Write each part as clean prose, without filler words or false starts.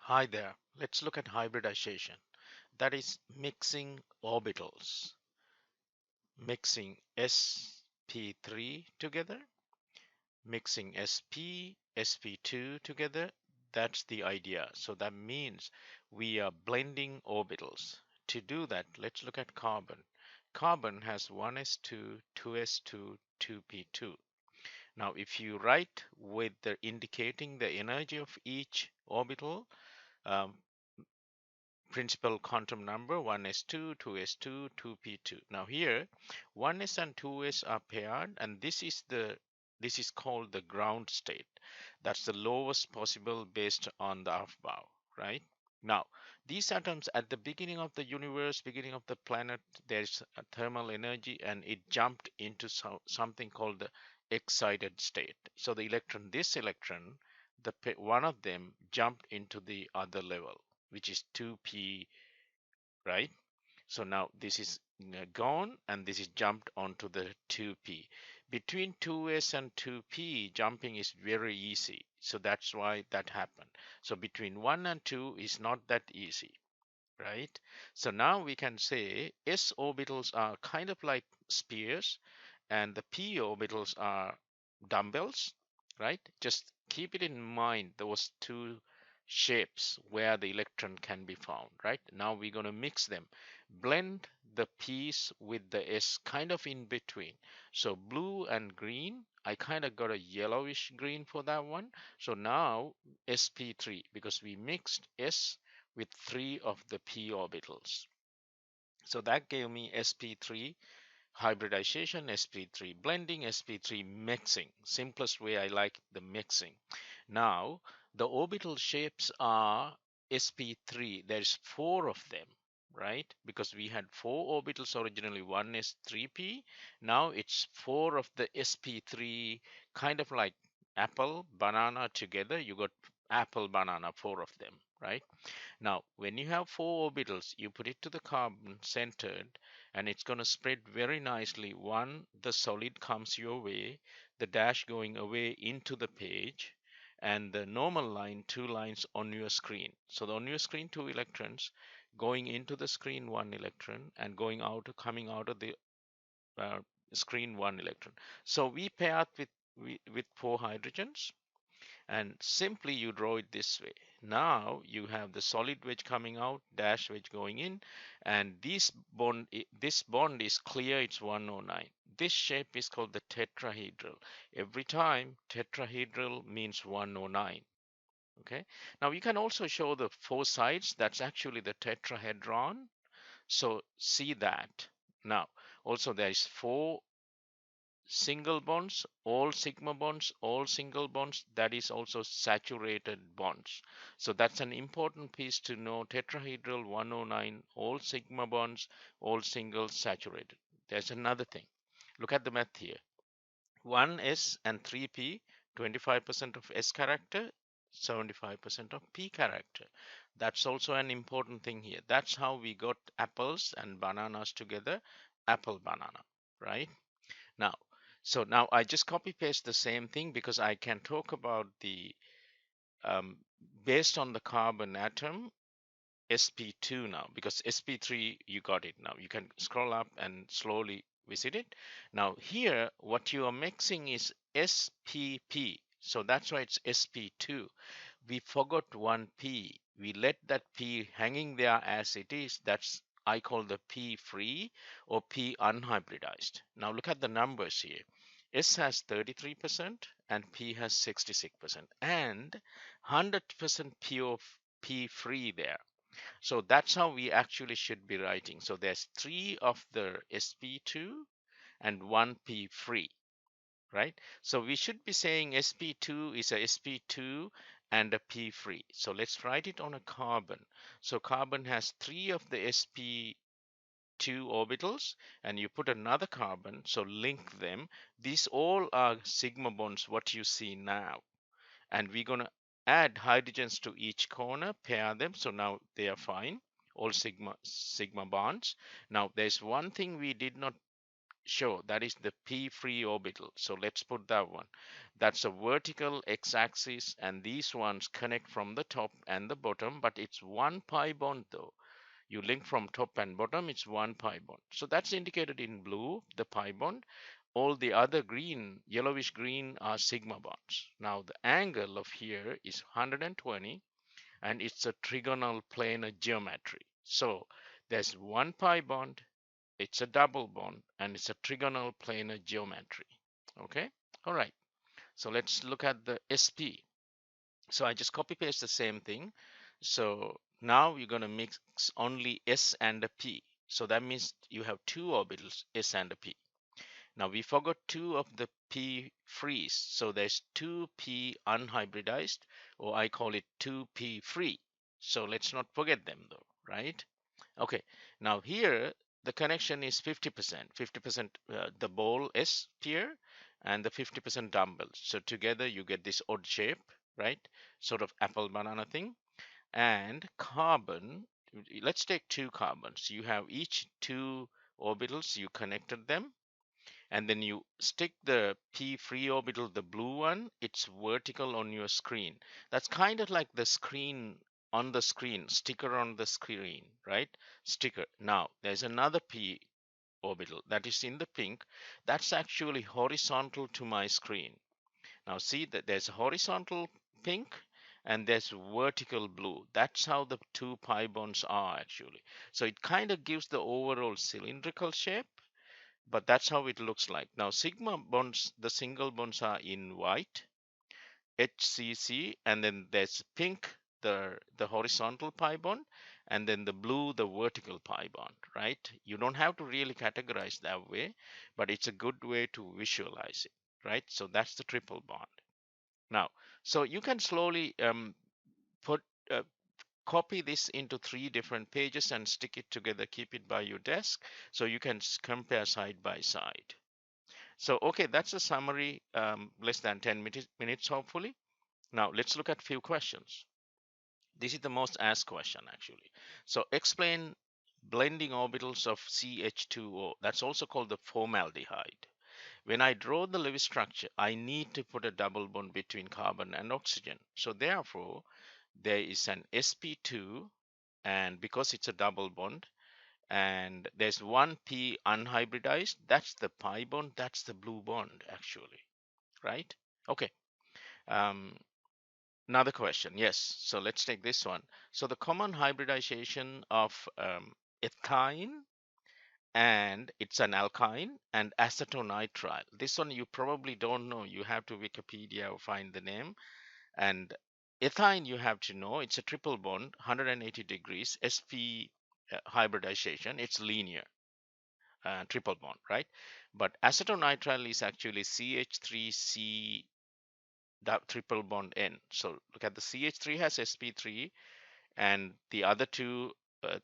Hi there. Let's look at hybridization. That is mixing orbitals, mixing sp3 together, mixing sp2 together. That's the idea. So that means we are blending orbitals. To do that, let's look at carbon. Carbon has 1s2, 2s2, 2p2. Now, if you write with the indicating the energy of each orbital, um, principal quantum number 1s2, 2s2, 2p2. Now here 1s and 2s are paired, and this is called the ground state. That's the lowest possible based on the Aufbau, right? Now these atoms at the beginning of the universe, beginning of the planet, there's a thermal energy and it jumped into something called the excited state. So the electron, this electron, one of them jumped into the other level, which is 2p, right? So now this is gone and this is jumped onto the 2p. Between 2s and 2p, jumping is very easy. So that's why that happened. So between 1 and 2 is not that easy, right? So now we can say s orbitals are kind of like spheres and the p orbitals are dumbbells, right? Just keep it in mind, those two shapes where the electron can be found, right? Now we're going to mix them, blend the p's with the s kind of in between. So blue and green, I kind of got a yellowish green for that one. So now sp3, because we mixed s with 3 of the p orbitals. So that gave me sp3 hybridization, sp3 blending, sp3 mixing. Simplest way I like the mixing. Now the orbital shapes are sp3. There's 4 of them, right? Because we had 4 orbitals originally. One is 3p. Now it's 4 of the sp3, kind of like apple, banana together. You got apple, banana, 4 of them, right? Now, when you have 4 orbitals, you put it to the carbon centered and it's going to spread very nicely. One, the solid comes your way, the dash going away into the page, and the normal line, 2 lines on your screen. So on your screen, 2 electrons, going into the screen, 1 electron, and going out, coming out of the uh, screen, 1 electron. So we paired with 4 hydrogens, and simply you draw it this way. Now you have the solid wedge coming out, dash wedge going in, and this bond is clear, it's 109. This shape is called the tetrahedral. Every time tetrahedral means 109. Okay, now you can also show the 4 sides. That's actually the tetrahedron. So see that. Now also there is 4 single bonds, all sigma bonds, all single bonds, that is also saturated bonds. So that's an important piece to know. Tetrahedral 109, all sigma bonds, all singles saturated. There's another thing. Look at the math here. 1s and 3p, 25% of s character, 75% of p character. That's also an important thing here. That's how we got apples and bananas together, apple banana, right? Now, so now I just copy paste the same thing because I can talk about the um, based on the carbon atom sp2 now, because sp3 you got it. Now you can scroll up and slowly visit it. Now here what you are mixing is spp, so that's why it's sp2. We forgot one p, we let that p hanging there as it is. That's I call the p free or p unhybridized. Now look at the numbers here. S has 33% and P has 66% and 100% P free there. So that's how we actually should be writing. So there's 3 of the sp2 and 1 P free, right? So we should be saying sp2 is a sp2 and a P free. So let's write it on a carbon. So carbon has 3 of the sp2 orbitals and you put another carbon, so link them. These all are sigma bonds, what you see now. And we're going to add hydrogens to each corner, pair them, so now they are fine, all sigma bonds. Now there's one thing we did not show, that is the p free orbital. So let's put that one. That's a vertical x-axis, and these ones connect from the top and the bottom, but it's one pi bond though. You link from top and bottom, it's one pi bond. So that's indicated in blue, the pi bond. All the other green, yellowish green, are sigma bonds. Now the angle of here is 120, and it's a trigonal planar geometry. So there's one pi bond, it's a double bond, and it's a trigonal planar geometry. Okay, all right. So let's look at the sp. So I just copy paste the same thing. So now you're going to mix only s and a p. So that means you have two orbitals, s and a p. Now we forgot two of the p frees. So there's 2p unhybridized, or I call it 2p free. So let's not forget them though, right? Okay, now here the connection is 50%, 50% the ball S here and the 50% dumbbell. So together you get this odd shape, right? Sort of apple banana thing. And carbon, let's take two carbons. You have each two orbitals, you connected them, and then you stick the p free orbital, the blue one, it's vertical on your screen. That's kind of like the screen, on the screen, sticker on the screen, right? Sticker. Now there's another p orbital that is in the pink, that's actually horizontal to my screen. Now see that there's a horizontal pink and there's vertical blue. That's how the two pi bonds are actually. So it kind of gives the overall cylindrical shape, but that's how it looks like. Now sigma bonds, the single bonds are in white, HCC, and then there's pink, the horizontal pi bond, and then the blue, the vertical pi bond, right? You don't have to really categorize that way, but it's a good way to visualize it, right? So that's the triple bond. Now, so you can slowly put uh, copy this into 3 different pages and stick it together, keep it by your desk so you can compare side by side. So, okay, that's a summary, less than 10 minutes, hopefully. Now, let's look at few questions. This is the most asked question, actually. So, explain blending orbitals of CH2O. That's also called the formaldehyde. When I draw the Lewis structure, I need to put a double bond between carbon and oxygen. So, therefore, there is an sp2, and because it's a double bond, and there's one p unhybridized, that's the pi bond, that's the blue bond actually, right? Okay. um, Another question, yes, so let's take this one. So the common hybridization of ethylene, and it's an alkyne, and acetonitrile, this one you probably don't know, you have to Wikipedia or find the name. And ethylene, you have to know, it's a triple bond, 180 degrees, sp hybridization, it's linear, triple bond, right? But acetonitrile is actually CH3C triple bond N. So look at the CH3 has sp3, and the other two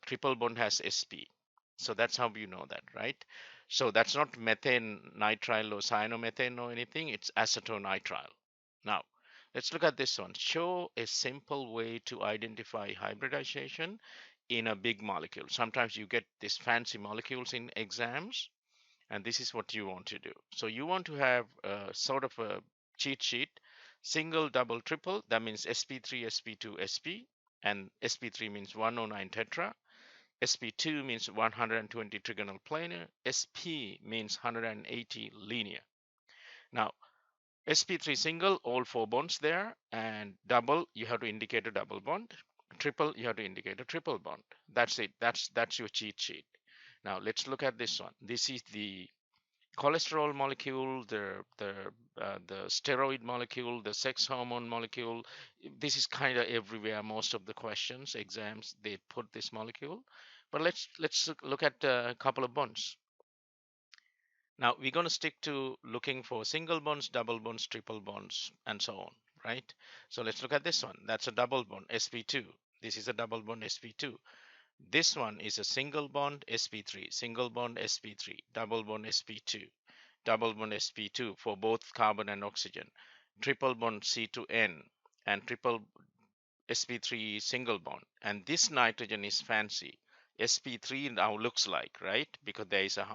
triple bond has sp. So that's how you know that, right? So that's not methane nitrile or cyanomethane or anything, it's acetonitrile. Now, let's look at this one. Show a simple way to identify hybridization in a big molecule. Sometimes you get these fancy molecules in exams, and this is what you want to do. So you want to have a sort of a cheat sheet, single, double, triple. That means sp3, sp2, sp, and sp3 means 109 tetra. sp2 means 120 trigonal planar. sp means 180 linear. Now, sp3 single, all 4 bonds there, and double, you have to indicate a double bond. Triple, you have to indicate a triple bond. That's it. That's your cheat sheet. Now let's look at this one. This is the cholesterol molecule, the steroid molecule, the sex hormone molecule. This is kind of everywhere. Most of the questions, exams, they put this molecule. But let's look at a couple of bonds. Now we're going to stick to looking for single bonds, double bonds, triple bonds, and so on, right? So let's look at this one. That's a double bond, sp2. This is a double bond, sp2. This one is a single bond, sp3, single bond, sp3, double bond, sp2, double bond, sp2 for both carbon and oxygen, triple bond, C2N, and triple sp3 single bond. And this nitrogen is fancy. sp3 now looks like, right? Because there is a